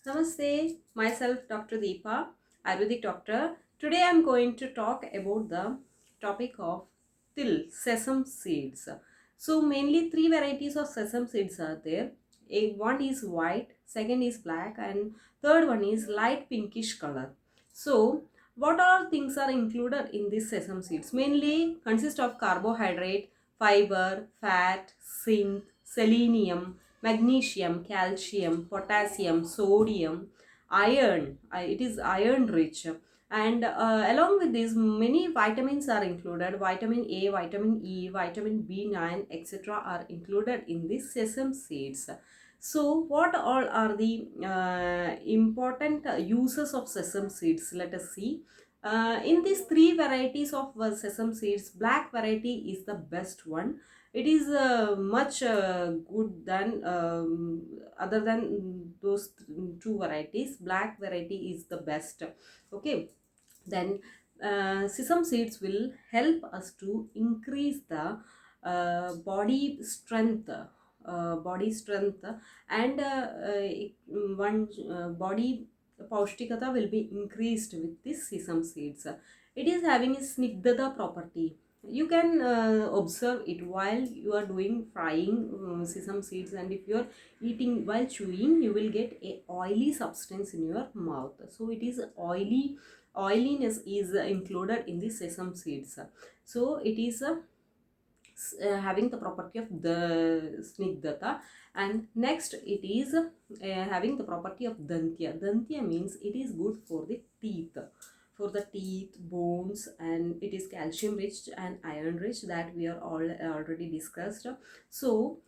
Namaste, myself Dr. Deepa, Ayurvedic doctor. Today I am going to talk about the topic of till sesame seeds. So mainly three varieties of sesame seeds are there. One is white, second is black, and third one is light pinkish color. So what all things are included in these sesame seeds? Mainly consist of carbohydrate, fiber, fat, zinc, selenium, magnesium, calcium, potassium, sodium, iron. It is iron rich. And along with this, many vitamins are included. Vitamin A, vitamin E, vitamin B9, etc. are included in these sesame seeds. So, what all are the important uses of sesame seeds? Let us see. In these three varieties of sesame seeds, black variety is the best one. It is much good than other than those two varieties. Black variety is the best. Okay, then sesame seeds will help us to increase the body strength, and one body paustikata will be increased with this sesame seeds. It is having a snigdhata property. You can observe it while you are doing frying sesame seeds, and if you are eating while chewing, you will get a oily substance in your mouth. So it is oiliness is included in the sesame seeds. So it is having the property of the snigdhata, and next it is having the property of dantya. Dantya means it is good for the teeth, bones, and it is calcium rich and iron rich, that we are all already discussed. So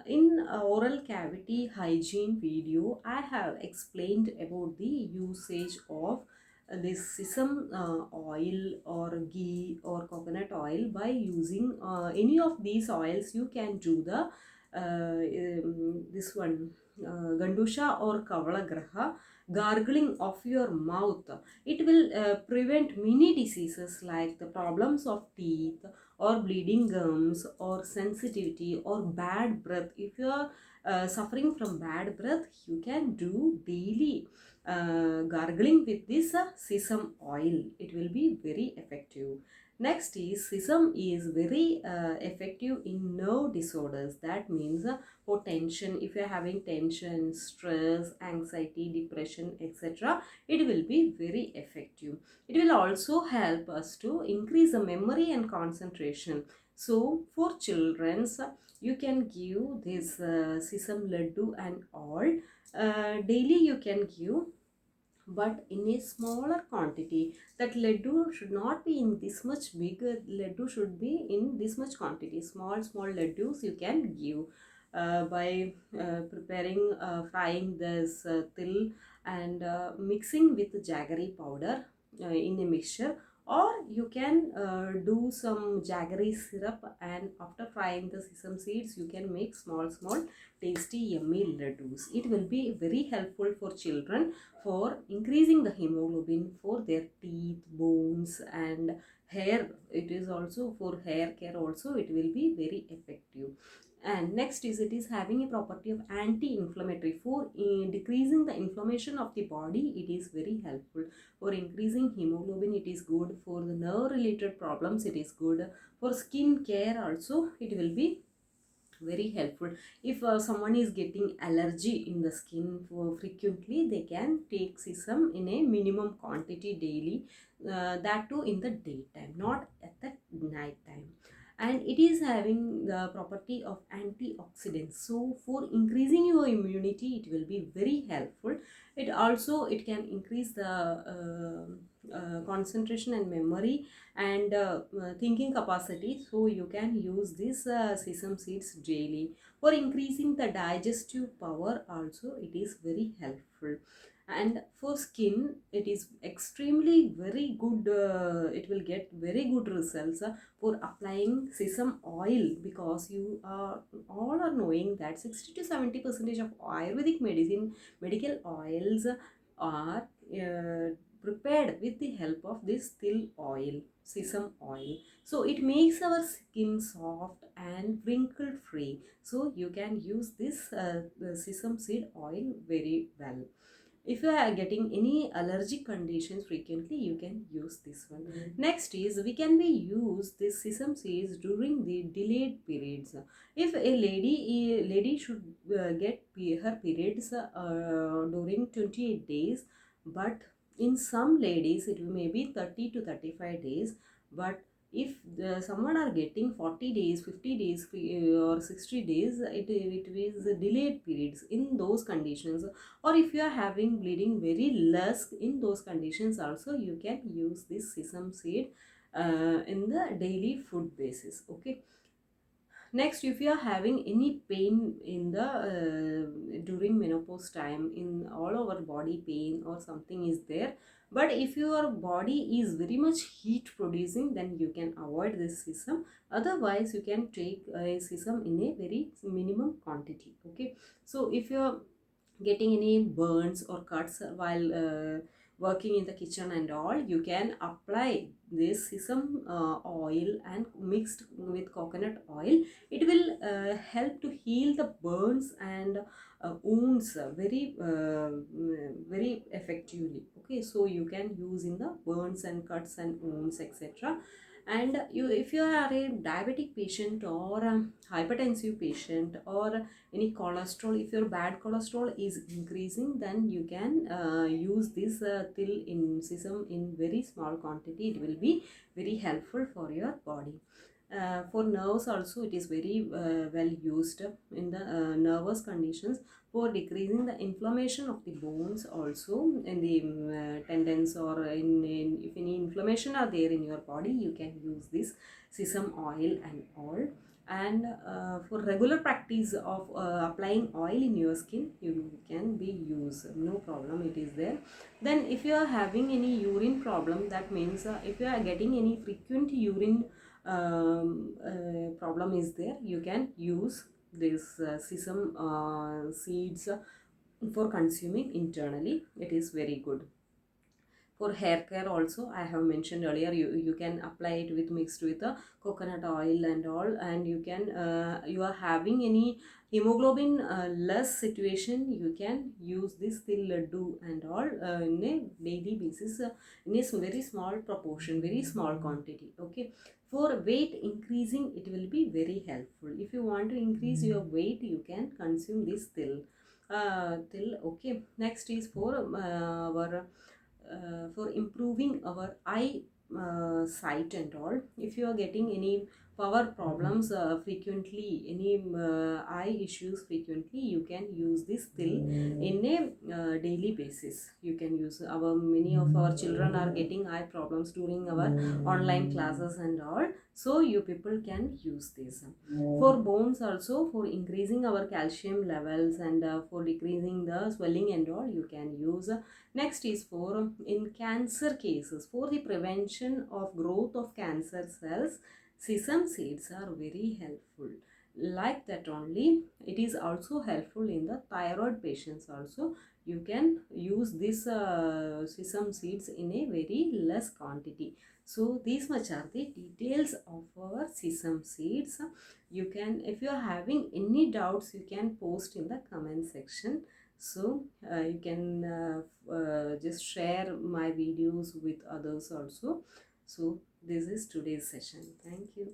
in oral cavity hygiene video, I have explained about the usage of this sesame oil or ghee or coconut oil. By using any of these oils, you can do the this one gandusha or kavalagraha, gargling of your mouth. It will prevent many diseases like the problems of teeth or bleeding gums or sensitivity or bad breath. If you are suffering from bad breath, you can do daily gargling with this sesame oil. It will be very effective. Next is sesame is very effective in nerve disorders. That means for tension, if you are having tension, stress, anxiety, depression, etc., it will be very effective. It will also help us to increase the memory and concentration. So for children's, you can give this sesame laddu and all. Daily you can give, but in a smaller quantity. That laddu should not be in this much big. Laddu should be in this much quantity. Small laddus you can give by preparing frying this til and mixing with jaggery powder in a mixture, or you can do some jaggery syrup, and after frying the sesame seeds, you can make small tasty yummy laddus. It will be very helpful for children for increasing the hemoglobin for their teeth, bones, and hair. It is also for hair care also, it will be very effective. And next is, it is having a property of anti-inflammatory. For decreasing the inflammation of the body, it is very helpful. For increasing hemoglobin, it is good. For the nerve related problems, it is good. For skin care also, it will be very helpful. If someone is getting allergy in the skin for frequently, they can take sesame in a minimum quantity daily, that too in the daytime, not at the night time. And it is having the property of antioxidants, so for increasing your immunity, it will be very helpful. It also, it can increase the concentration and memory and thinking capacity. So you can use this sesame seeds daily. For increasing the digestive power also, it is very helpful. And for skin, it is extremely very good. It will get very good results for applying sesame oil, because you are all are knowing that 60 to 70% of Ayurvedic medicine medical oils are prepared with the help of this til oil, sesame oil. So it makes our skin soft and wrinkle free. So you can use this the sesame seed oil very well. If you are getting any allergic conditions frequently, you can use this one. Next is we can be use this sesame seeds during the delayed periods. If a lady should get her periods during 28 days, but in some ladies it may be 30 to 35 days. But if someone are getting 40 days, 50 days, or 60 days, it is delayed periods. In those conditions, or if you are having bleeding very less, in those conditions also you can use this sesame seed in the daily food basis. Okay. Next, if you are having any pain in the during menopause time, in all over body pain or something is there, but if your body is very much heat producing, then you can avoid this sesame. Otherwise you can take sesame in a very minimum quantity. Okay. So if you are getting any burns or cuts while working in the kitchen and all, you can apply this sesame oil and mixed with coconut oil. It will help to heal the burns and wounds very effectively. Okay, so you can use in the burns and cuts and wounds, etc. And you, if you are a diabetic patient or a hypertensive patient or any cholesterol, if your bad cholesterol is increasing, then you can use this til in sesame in very small quantity. It will be very helpful for your body. For nerves also it is very well used in the nervous conditions, for decreasing the inflammation of the bones also in the tendons, or in if any inflammation are there in your body, you can use this sesame oil and all. And for regular practice of applying oil in your skin, you can be used, no problem, it is there. Then if you are having any urine problem, that means if you are getting any frequent urine problem is there, you can use this sesame seeds for consuming internally. It is very good. For hair care also, I have mentioned earlier, you can apply it with mixed with the coconut oil and all. And you can you are having any hemoglobin less situation, you can use this till laddu and all in a daily basis, in a very small proportion, very small quantity. Okay. For weight increasing, it will be very helpful. If you want to increase your weight, you can consume this till. Okay. Next is for our for improving our eye sight and all. If you are getting any power problems frequently, any eye issues frequently, you can use this till in a daily basis. You can use our, many of our children are getting eye problems during our online classes and all, so you people can use this. For bones also, for increasing our calcium levels and for decreasing the swelling and all, you can use. Next is for in cancer cases, for the prevention of growth of cancer cells, sesame seeds are very helpful. Like that only, it is also helpful in the thyroid patients also. You can use this sesame seeds in a very less quantity. So these much are the details of our sesame seeds. You can, if you are having any doubts, you can post in the comment section. So you can just share my videos with others also. So this is today's session. Thank you.